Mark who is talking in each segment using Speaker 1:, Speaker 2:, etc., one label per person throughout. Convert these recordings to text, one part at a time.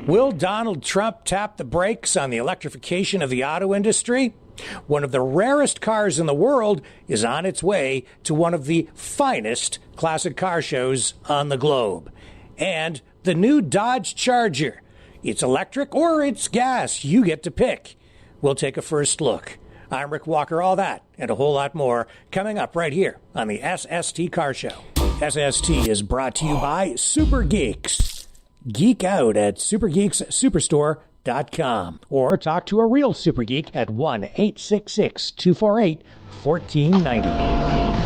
Speaker 1: Will Donald Trump tap the brakes on the electrification of the auto industry? One of the rarest cars in the world is on its way to one of the finest classic car shows on the globe. And the new Dodge Charger. It's electric or it's gas. You get to pick. We'll take a first look. I'm Rick Walker. All that and a whole lot more coming up right here on the SST Car Show. SST is brought to you by Super Geeks. Geek out at supergeekssuperstore.com or talk to a real super geek at 1-866-248-1490.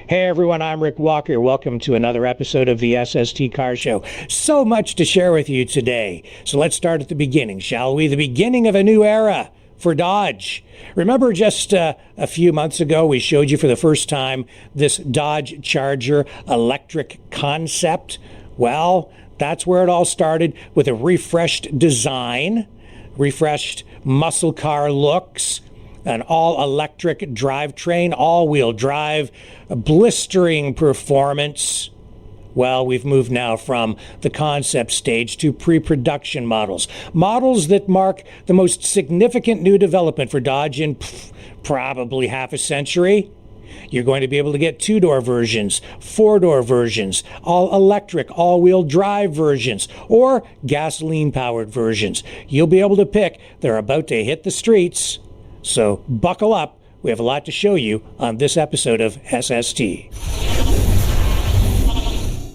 Speaker 1: Hey everyone, I'm Rick Walker. Welcome to another episode of the SST Car Show. So much to share with you today. So let's start at the beginning, shall we? The beginning of a new era for Dodge. Remember just a few months ago, we showed you for the first time this Dodge Charger electric concept? Well, that's where it all started, with a refreshed design, refreshed muscle car looks, an all-electric drivetrain, all-wheel drive, blistering performance. Well, we've moved now from the concept stage to pre-production models. Models that mark the most significant new development for Dodge in probably half a century. You're going to be able to get two-door versions, four-door versions, all-electric, all-wheel drive versions, or gasoline-powered versions. You'll be able to pick. They're about to hit the streets. So buckle up. We have a lot to show you on this episode of SST.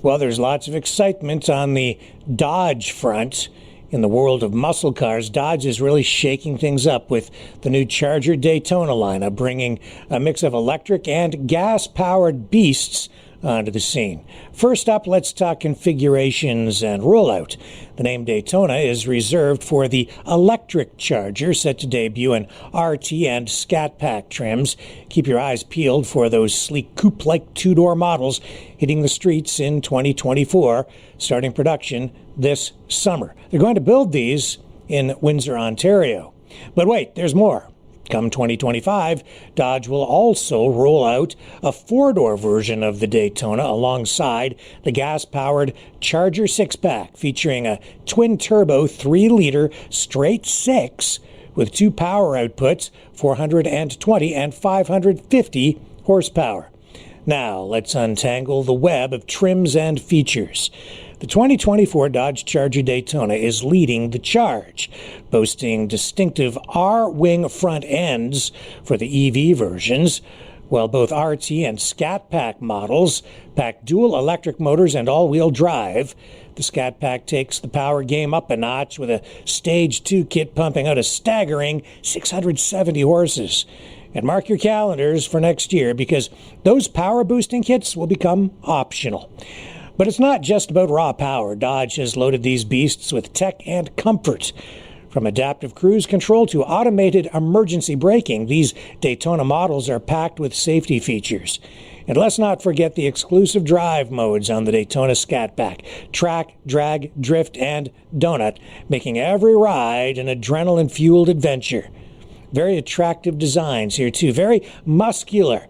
Speaker 1: Well, there's lots of excitement on the Dodge front. In the world of muscle cars, Dodge is really shaking things up with the new Charger Daytona lineup, bringing a mix of electric and gas-powered beasts onto the scene. First up, let's talk configurations and rollout. The name Daytona is reserved for the electric Charger, set to debut in RT and Scat Pack trims. Keep your eyes peeled for those sleek coupe-like two-door models hitting the streets in 2024, starting production this summer. They're going to build these in Windsor, Ontario. But wait, there's more. Come 2025, Dodge will also roll out a four-door version of the Daytona alongside the gas-powered Charger 6-pack, featuring a twin-turbo 3-liter straight six with two power outputs, 420 and 550 horsepower. Now, let's untangle the web of trims and features. The 2024 Dodge Charger Daytona is leading the charge, boasting distinctive R-wing front ends for the EV versions, while both RT and Scat Pack models pack dual electric motors and all-wheel drive. The Scat Pack takes the power game up a notch with a Stage 2 kit pumping out a staggering 670 horses. And mark your calendars for next year, because those power boosting kits will become optional. But it's not just about raw power. Dodge has loaded these beasts with tech and comfort. From adaptive cruise control to automated emergency braking, these Daytona models are packed with safety features. And let's not forget the exclusive drive modes on the Daytona Scat Pack: track, drag, drift, and donut, making every ride an adrenaline-fueled adventure. Very attractive designs here, too. Very muscular.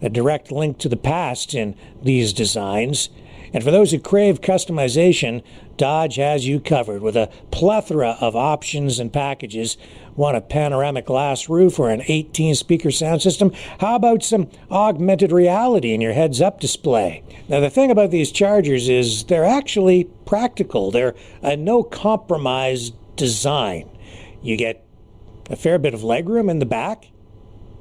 Speaker 1: A direct link to the past in these designs. And for those who crave customization, Dodge has you covered with a plethora of options and packages. Want a panoramic glass roof or an 18-speaker sound system? How about some augmented reality in your heads-up display? Now, the thing about these Chargers is they're actually practical. They're a no-compromise design. You get a fair bit of legroom in the back.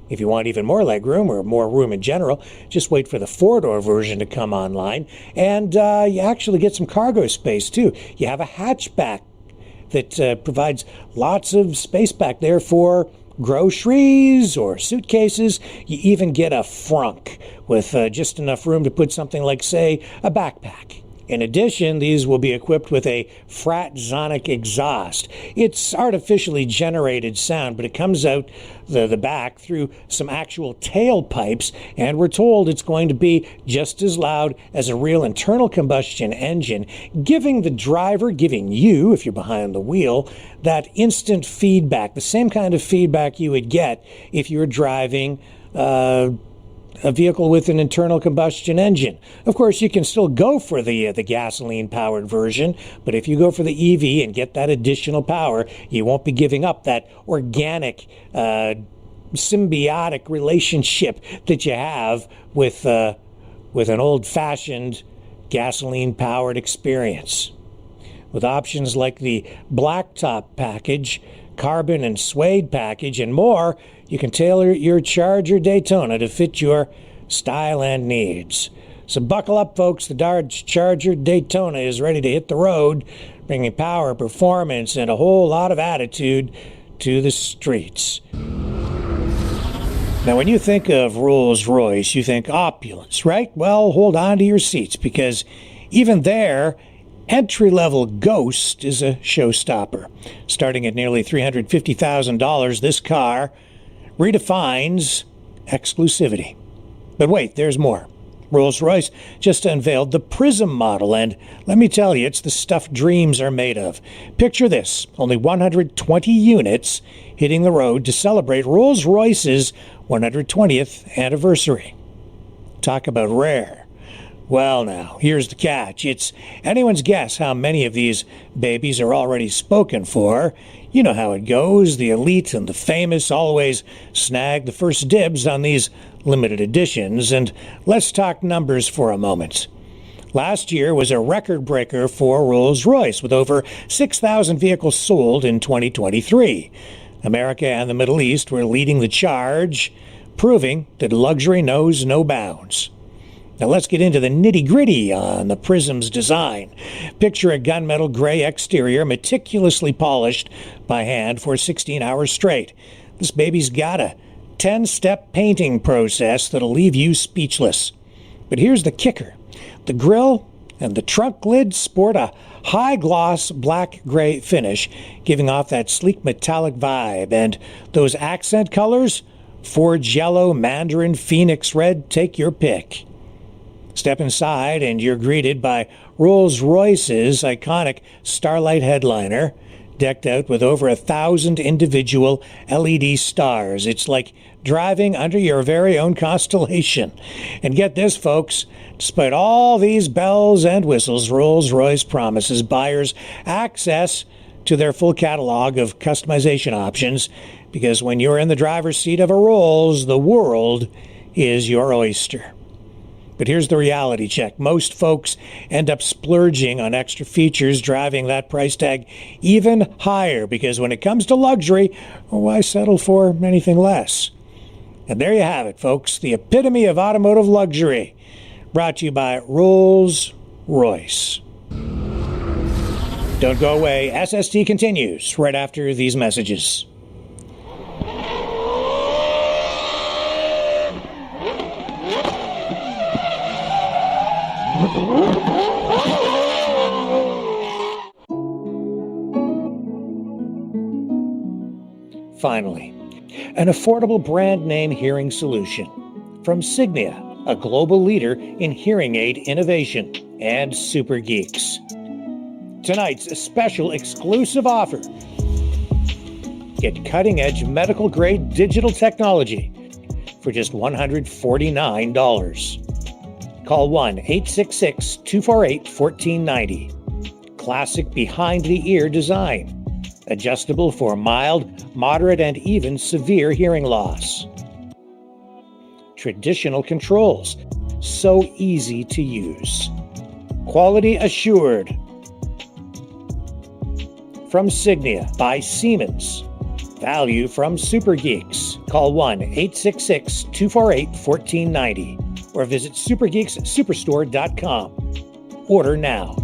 Speaker 1: If you want even more legroom or more room in general, just wait for the four-door version to come online. And you actually get some cargo space, too. You have a hatchback that provides lots of space back there for groceries or suitcases. You even get a frunk with just enough room to put something like, say, a backpack. In addition, these will be equipped with a fratzonic exhaust. It's artificially generated sound, but it comes out the back through some actual tailpipes, and we're told it's going to be just as loud as a real internal combustion engine, giving the driver, giving you, if you're behind the wheel, that instant feedback, the same kind of feedback you would get if you were driving a vehicle with an internal combustion engine. Of course, you can still go for the gasoline-powered version, but if you go for the EV and get that additional power, you won't be giving up that organic, symbiotic relationship that you have with an old-fashioned gasoline-powered experience. With options like the blacktop package, carbon and suede package, and more, you can tailor your Charger Daytona to fit your style and needs. So buckle up, folks. The Dodge Charger Daytona is ready to hit the road, bringing power, performance, and a whole lot of attitude to the streets. Now, when you think of Rolls-Royce, you think opulence, right? Well, hold on to your seats, because even there, entry-level Ghost is a showstopper. Starting at nearly $350,000, this car redefines exclusivity. But wait, there's more. Rolls-Royce just unveiled the Prism model, and let me tell you, it's the stuff dreams are made of. Picture this, only 120 units hitting the road to celebrate Rolls-Royce's 120th anniversary. Talk about rare. Well now, here's the catch. It's anyone's guess how many of these babies are already spoken for. You know how it goes. The elite and the famous always snag the first dibs on these limited editions. And let's talk numbers for a moment. Last year was a record breaker for Rolls-Royce, with over 6,000 vehicles sold in 2023. America and the Middle East were leading the charge, proving that luxury knows no bounds. Now let's get into the nitty-gritty on the Prism's design. Picture a gunmetal gray exterior meticulously polished by hand for 16 hours straight. This baby's got a 10-step painting process that'll leave you speechless. But here's the kicker. The grille and the trunk lid sport a high-gloss black-gray finish, giving off that sleek metallic vibe. And those accent colors, forge yellow, mandarin, phoenix red, take your pick. Step inside and you're greeted by Rolls-Royce's iconic Starlight headliner, decked out with over 1,000 individual LED stars. It's like driving under your very own constellation. And get this, folks, despite all these bells and whistles, Rolls-Royce promises buyers access to their full catalog of customization options, because when you're in the driver's seat of a Rolls, the world is your oyster. But here's the reality check. Most folks end up splurging on extra features, driving that price tag even higher, because when it comes to luxury, why settle for anything less? And there you have it, folks, the epitome of automotive luxury, brought to you by Rolls-Royce. Don't go away. SST continues right after these messages. Finally, an affordable brand name hearing solution from Signia, a global leader in hearing aid innovation, and Super Geeks. Tonight's special exclusive offer. Get cutting-edge medical-grade digital technology for just $149. Call 1-866-248-1490. Classic behind-the-ear design. Adjustable for mild, moderate, and even severe hearing loss. Traditional controls. So easy to use. Quality assured. From Signia by Siemens. Value from Super Geeks. Call 1-866-248-1490 or visit supergeekssuperstore.com. Order now.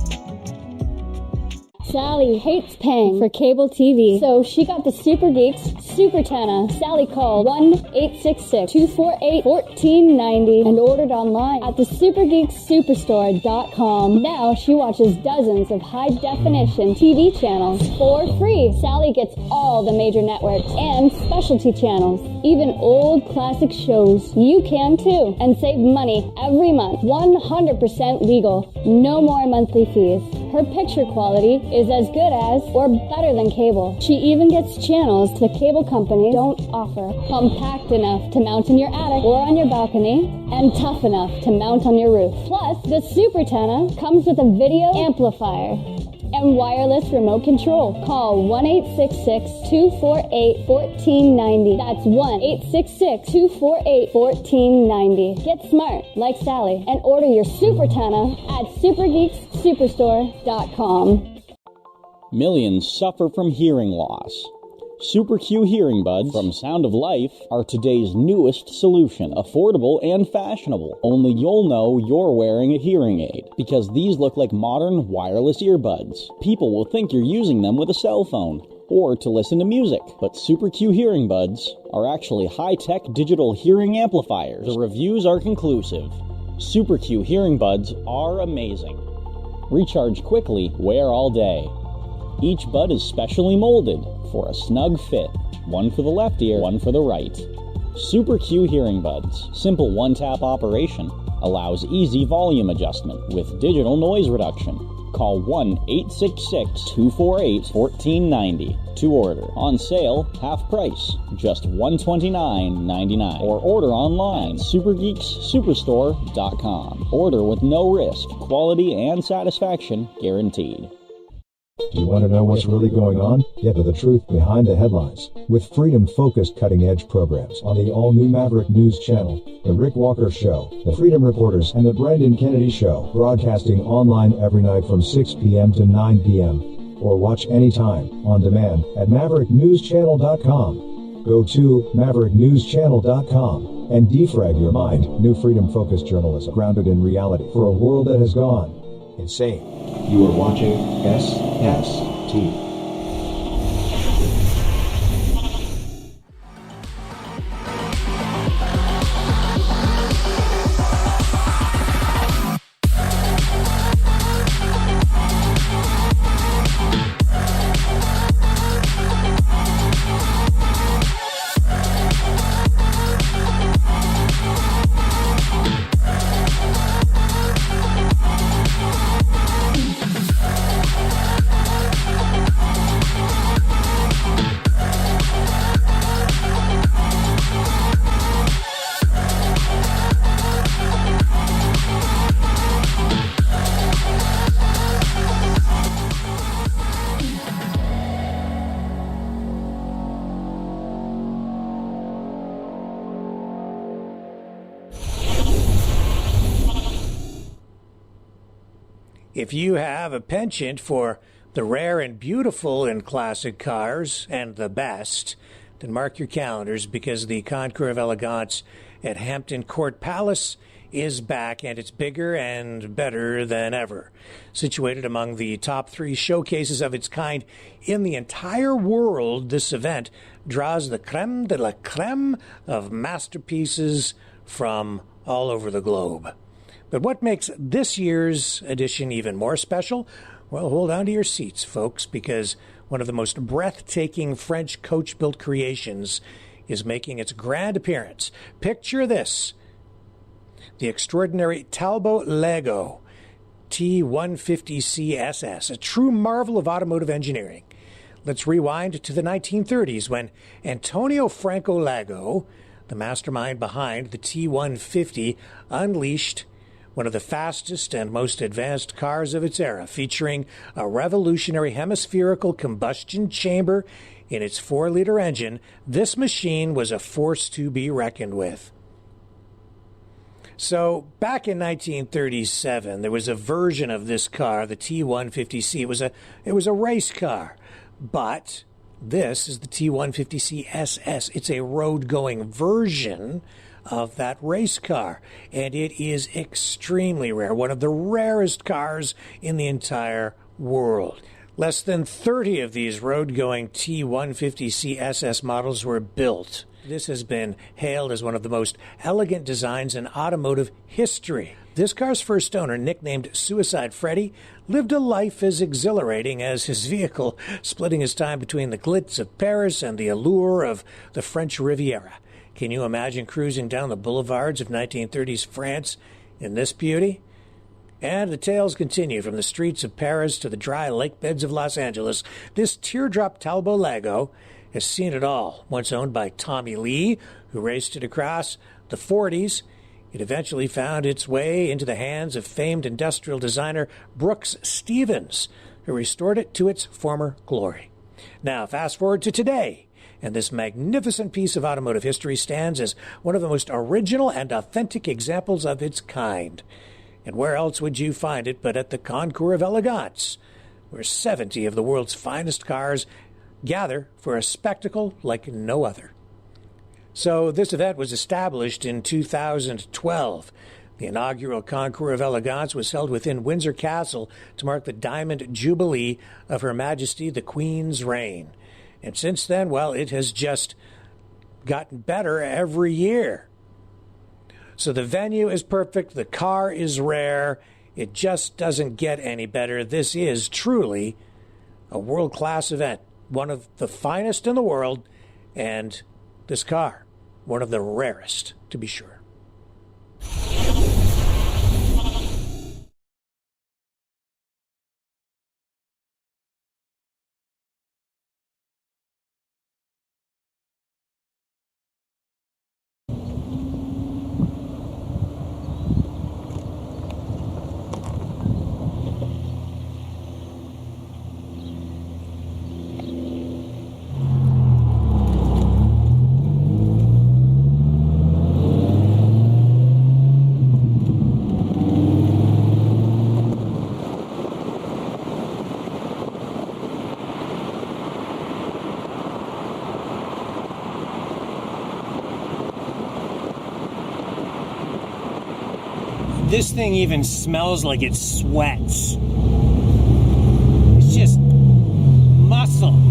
Speaker 2: Sally hates paying for cable TV, so she got the Super Geeks Super Tana. Sally called 1-866-248-1490 and ordered online at the supergeeksuperstore.com. Now she watches dozens of high-definition TV channels for free. Sally gets all the major networks and specialty channels, even old classic shows. You can too, and save money every month. 100% legal. No more monthly fees. Her picture quality is as good as or better than cable. She even gets channels the cable companies don't offer. Compact enough to mount in your attic or on your balcony, and tough enough to mount on your roof. Plus, the Super Tana comes with a video amplifier and wireless remote control. Call 1-866-248-1490. That's 1-866-248-1490. Get smart like Sally and order your Super Tana at supergeeksuperstore.com.
Speaker 3: Millions suffer from hearing loss. Super Q hearing buds from Sound of Life are today's newest solution. Affordable and fashionable. Only you'll know you're wearing a hearing aid, because these look like modern wireless earbuds. People will think you're using them with a cell phone or to listen to music. But Super Q hearing buds are actually high-tech digital hearing amplifiers. The reviews are conclusive. Super Q hearing buds are amazing. Recharge quickly, wear all day. Each bud is specially molded for a snug fit. One for the left ear, one for the right. Super Q hearing buds. Simple one-tap operation. Allows easy volume adjustment with digital noise reduction. Call 1-866-248-1490 to order. On sale, half price, just $129.99. Or order online, supergeeksuperstore.com. Order with no risk. Quality and satisfaction guaranteed.
Speaker 4: Do you want to know what's really going on? Get to the truth behind the headlines with freedom-focused cutting-edge programs on the all-new Maverick News Channel, The Rick Walker Show, The Freedom Reporters, and The Brendan Kennedy Show, broadcasting online every night from 6 p.m. to 9 p.m. or watch anytime on demand at mavericknewschannel.com. Go to mavericknewschannel.com and defrag your mind. New freedom-focused journalism grounded in reality for a world that has gone insane. You are watching SST.
Speaker 1: If you have a penchant for the rare and beautiful in classic cars and the best, then mark your calendars, because the Concours of Elegance at Hampton Court Palace is back, and it's bigger and better than ever. Situated among the top 3 showcases of its kind in the entire world, this event draws the creme de la creme of masterpieces from all over the globe. But what makes this year's edition even more special? Well, hold on to your seats, folks, because one of the most breathtaking French coach-built creations is making its grand appearance. Picture this: the extraordinary Talbot Lago T150C SS, a true marvel of automotive engineering. Let's rewind to the 1930s when Antonio Franco Lago, the mastermind behind the T150, unleashed one of the fastest and most advanced cars of its era, featuring a revolutionary hemispherical combustion chamber in its 4-liter engine. This machine was a force to be reckoned with. So, back in 1937, there was a version of this car, the T150C. It was a race car, but this is the T150C SS. It's a road-going version of that race car, and it is extremely rare, one of the rarest cars in the entire world. Less than 30 of these road-going T150C SS models were built. This has been hailed as one of the most elegant designs in automotive history. This car's first owner, nicknamed Suicide Freddy, lived a life as exhilarating as his vehicle, splitting his time between the glitz of Paris and the allure of the French Riviera. Can you imagine cruising down the boulevards of 1930s France in this beauty? And the tales continue from the streets of Paris to the dry lake beds of Los Angeles. This teardrop Talbot Lago has seen it all. Once owned by Tommy Lee, who raced it across the 40s, it eventually found its way into the hands of famed industrial designer Brooks Stevens, who restored it to its former glory. Now, fast forward to today, and this magnificent piece of automotive history stands as one of the most original and authentic examples of its kind. And where else would you find it but at the Concours of Elegance, where 70 of the world's finest cars gather for a spectacle like no other. So this event was established in 2012. The inaugural Concours of Elegance was held within Windsor Castle to mark the Diamond Jubilee of Her Majesty the Queen's reign. And since then, well, it has just gotten better every year. So the venue is perfect, the car is rare, it just doesn't get any better. This is truly a world-class event, one of the finest in the world, and this car, one of the rarest, to be sure.
Speaker 5: This thing even smells like it sweats. It's just muscle.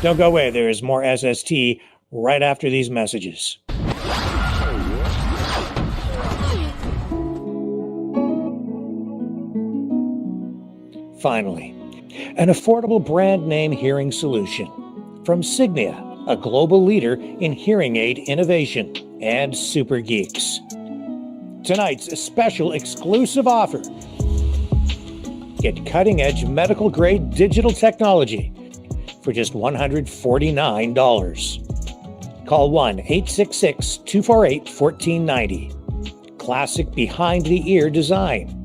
Speaker 1: Don't go away. There is more SST right after these messages. Finally, an affordable brand name hearing solution from Signia, a global leader in hearing aid innovation, and Super Geeks. Tonight's special exclusive offer. Get cutting-edge medical-grade digital technology for just $149. Call 1-866-248-1490. Classic behind-the-ear design.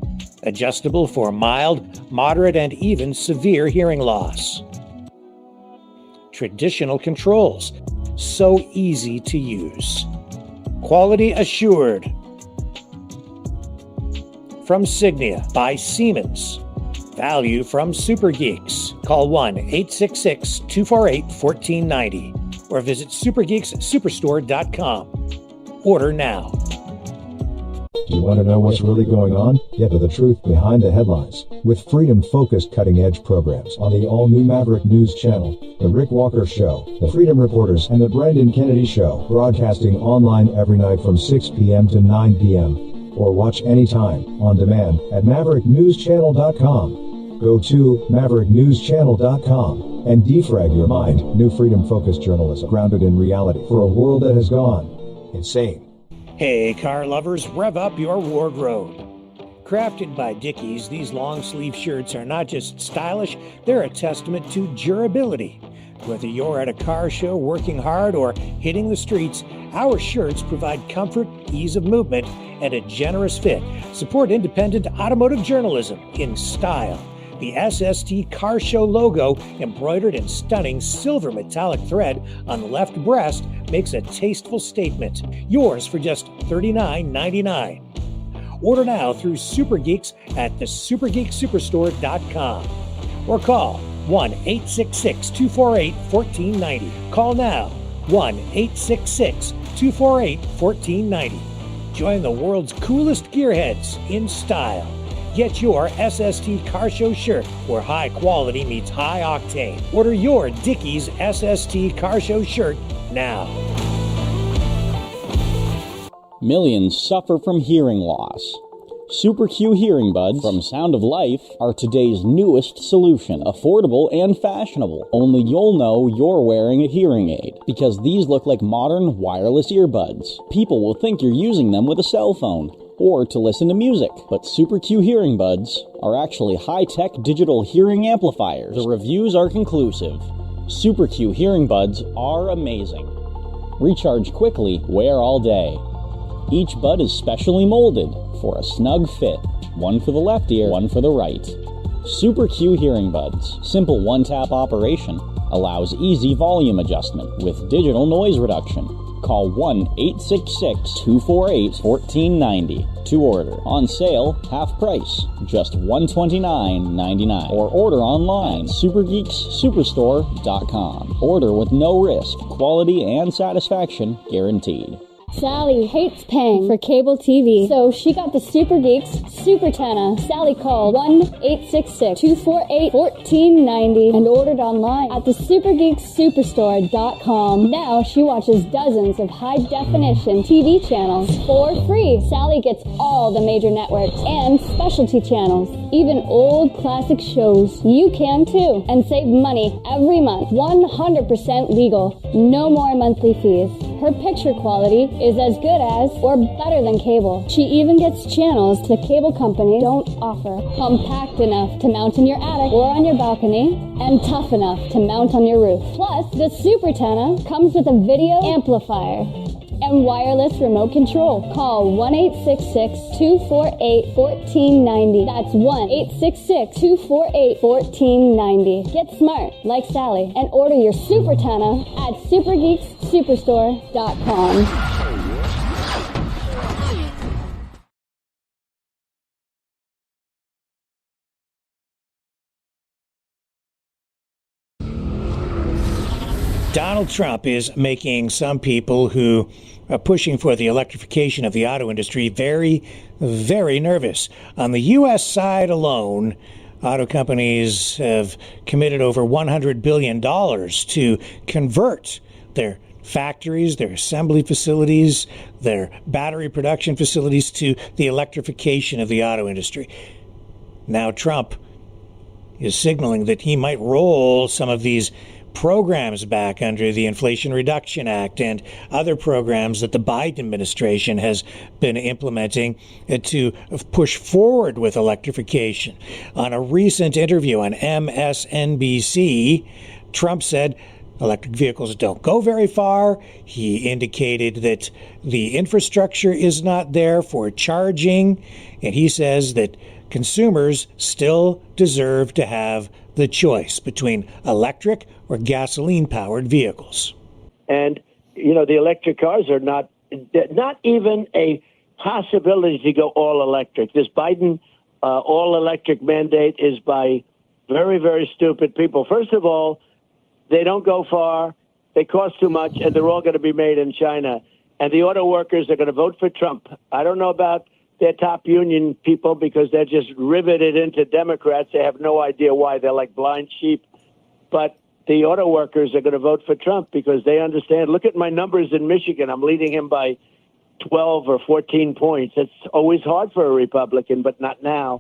Speaker 1: Adjustable for mild, moderate, and even severe hearing loss. Traditional controls. So easy to use. Quality assured. From Signia by Siemens. Value from Super Geeks. Call 1-866-248-1490 or visit supergeekssuperstore.com. Order now.
Speaker 4: You want to know what's really going on? Get to the truth behind the headlines with freedom-focused cutting-edge programs on the all-new Maverick News Channel, The Rick Walker Show, The Freedom Reporters, and The Brendan Kennedy Show, broadcasting online every night from 6 p.m. to 9 p.m. or watch anytime on demand at mavericknewschannel.com. Go to mavericknewschannel.com and defrag your mind. New freedom-focused journalism grounded in reality for a world that has gone insane.
Speaker 1: Hey, car lovers, rev up your wardrobe. Crafted by Dickies, these long-sleeve shirts are not just stylish, they're a testament to durability. Whether you're at a car show working hard or hitting the streets, our shirts provide comfort, ease of movement, and a generous fit. Support independent automotive journalism in style. The SST Car Show logo, embroidered in stunning silver metallic thread on the left breast, makes a tasteful statement. Yours for just $39.99. Order now through Super Geeks at thesupergeeksuperstore.com or call 1-866-248-1490. Call now, 1-866-248-1490. Join the world's coolest gearheads in style. Get your SST Car Show shirt where high quality meets high octane. Order your Dickies SST Car Show shirt now.
Speaker 3: Millions suffer from hearing loss. Super Q hearing buds from Sound of Life are today's newest solution. Affordable and fashionable. Only you'll know you're wearing a hearing aid, because these look like modern wireless earbuds. People will think you're using them with a cell phone or to listen to music. But Super Q hearing buds are actually high-tech digital hearing amplifiers. The reviews are conclusive. Super Q hearing buds are amazing. Recharge quickly, wear all day. Each bud is specially molded for a snug fit. One for the left ear, one for the right. Super Q hearing buds. Simple one-tap operation. Allows easy volume adjustment with digital noise reduction. Call 1-866-248-1490 to order. On sale, half price, just $129.99. Or order online, supergeekssuperstore.com. Order with no risk. Quality and satisfaction guaranteed.
Speaker 2: Sally hates paying for cable TV, so she got the Super Geeks Super Tenna. Sally called 1-866-248-1490 and ordered online at thesupergeeksuperstore.com. Now she watches dozens of high-definition TV channels for free. Sally gets all the major networks and specialty channels, even old classic shows. You can too, and save money every month. 100% legal, no more monthly fees. Her picture quality is as good as or better than cable. She even gets channels the cable companies don't offer. Compact enough to mount in your attic or on your balcony, and tough enough to mount on your roof. Plus, the Super Tenna comes with a video amplifier and wireless remote control. Call 1-866-248-1490. That's 1-866-248-1490. Get smart like Sally and order your Super Tenna at supergeekssuperstore.com.
Speaker 1: Donald Trump is making some people who are pushing for the electrification of the auto industry very, very nervous. On the U.S. side alone, auto companies have committed over $100 billion to convert their factories, their assembly facilities, their battery production facilities to the electrification of the auto industry. Now Trump is signaling that he might roll some of these programs back under the Inflation Reduction Act and other programs that the Biden administration has been implementing to push forward with electrification. On a recent interview on MSNBC, Trump said electric vehicles don't go very far. He indicated that the infrastructure is not there for charging, and he says that consumers still deserve to have the choice between electric or gasoline-powered vehicles.
Speaker 6: And, you know, the electric cars are not even a possibility to go all electric. This Biden all-electric mandate is by very, very stupid people. First of all, they don't go far, they cost too much, and they're all going to be made in China. And the auto workers are going to vote for Trump. I don't know about their top union people because they're just riveted into Democrats. They have no idea why. They're like blind sheep. But the auto workers are going to vote for Trump because they understand. Look at my numbers in Michigan. I'm leading him by 12 or 14 points. It's always hard for a Republican, but not now.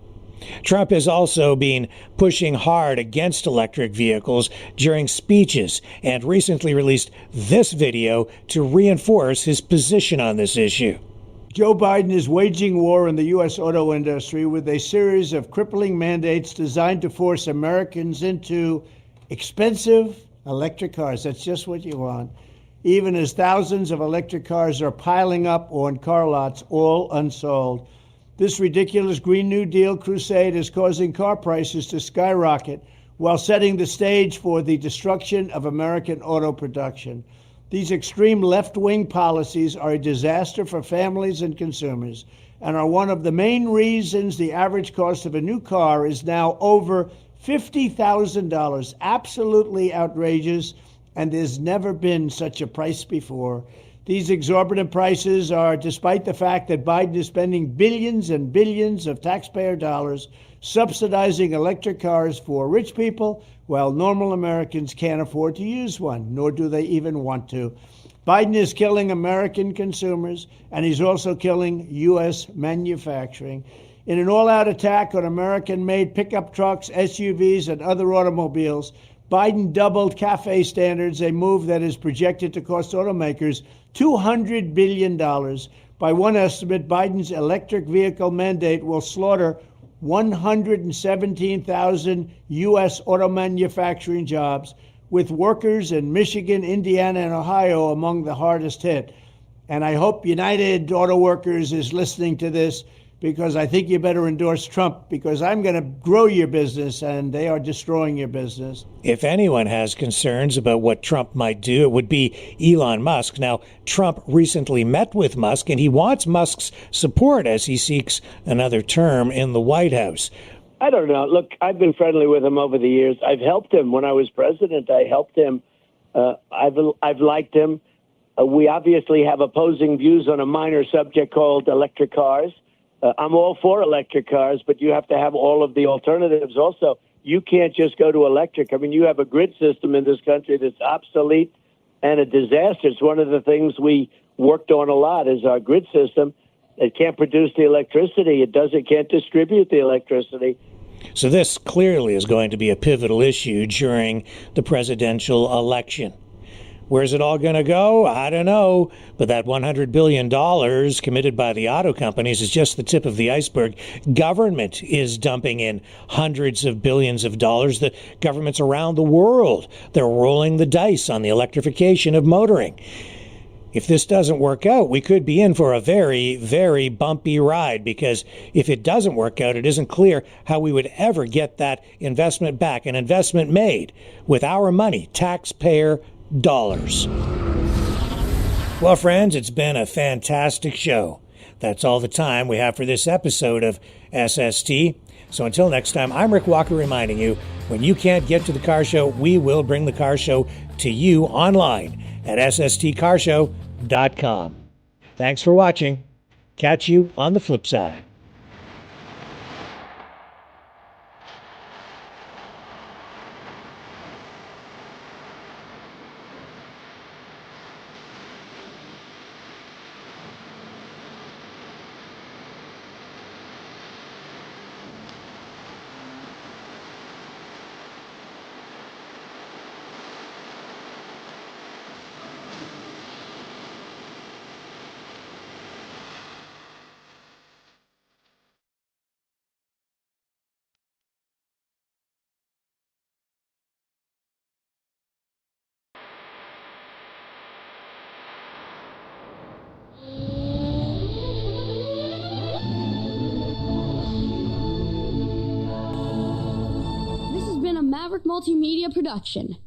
Speaker 1: Trump has also been pushing hard against electric vehicles during speeches and recently released this video to reinforce his position on this issue.
Speaker 7: Joe Biden is waging war on the U.S. auto industry with a series of crippling mandates designed to force Americans into expensive electric cars. That's just what you want. Even as thousands of electric cars are piling up on car lots, all unsold. This ridiculous Green New Deal crusade is causing car prices to skyrocket while setting the stage for the destruction of American auto production. These extreme left-wing policies are a disaster for families and consumers and are one of the main reasons the average cost of a new car is now over $50,000. Absolutely outrageous, and there's never been such a price before. These exorbitant prices are despite the fact that Biden is spending billions and billions of taxpayer dollars subsidizing electric cars for rich people, while normal Americans can't afford to use one, nor do they even want to. Biden is killing American consumers, and he's also killing U.S. manufacturing. In an all-out attack on American-made pickup trucks, SUVs, and other automobiles, Biden doubled CAFE standards, a move that is projected to cost automakers $200 billion. By one estimate, Biden's electric vehicle mandate will slaughter 117,000 U.S. auto manufacturing jobs, with workers in Michigan, Indiana, and Ohio among the hardest hit. And I hope United Auto Workers is listening to this, because I think you better endorse Trump, because I'm going to grow your business and they are destroying your business.
Speaker 1: If anyone has concerns about what Trump might do, it would be Elon Musk. Now, Trump recently met with Musk, and he wants Musk's support as he seeks another term in the White House.
Speaker 6: I don't know. Look, I've been friendly with him over the years. I've helped him when I was president. I helped him. I've liked him. We obviously have opposing views on a minor subject called electric cars. I'm all for electric cars, but you have to have all of the alternatives also. You can't just go to electric. I mean, you have a grid system in this country that's obsolete and a disaster. It's one of the things we worked on a lot is our grid system. It can't produce the electricity. It can't distribute the electricity.
Speaker 1: So this clearly is going to be a pivotal issue during the presidential election. Where's it all going to go? I don't know. But that $100 billion committed by the auto companies is just the tip of the iceberg. Government is dumping in hundreds of billions of dollars. The governments around the world, they're rolling the dice on the electrification of motoring. If this doesn't work out, we could be in for a very, very bumpy ride, because if it doesn't work out, it isn't clear how we would ever get that investment back, an investment made with our money, taxpayer dollars. Well, friends, it's been a fantastic show. That's all the time we have for this episode of SST. So until next time, I'm Rick Walker reminding you, when you can't get to the car show, we will bring the car show to you online at SSTcarshow.com. Thanks for watching. Catch you on the flip side.
Speaker 2: This has been a Maverick Multimedia production.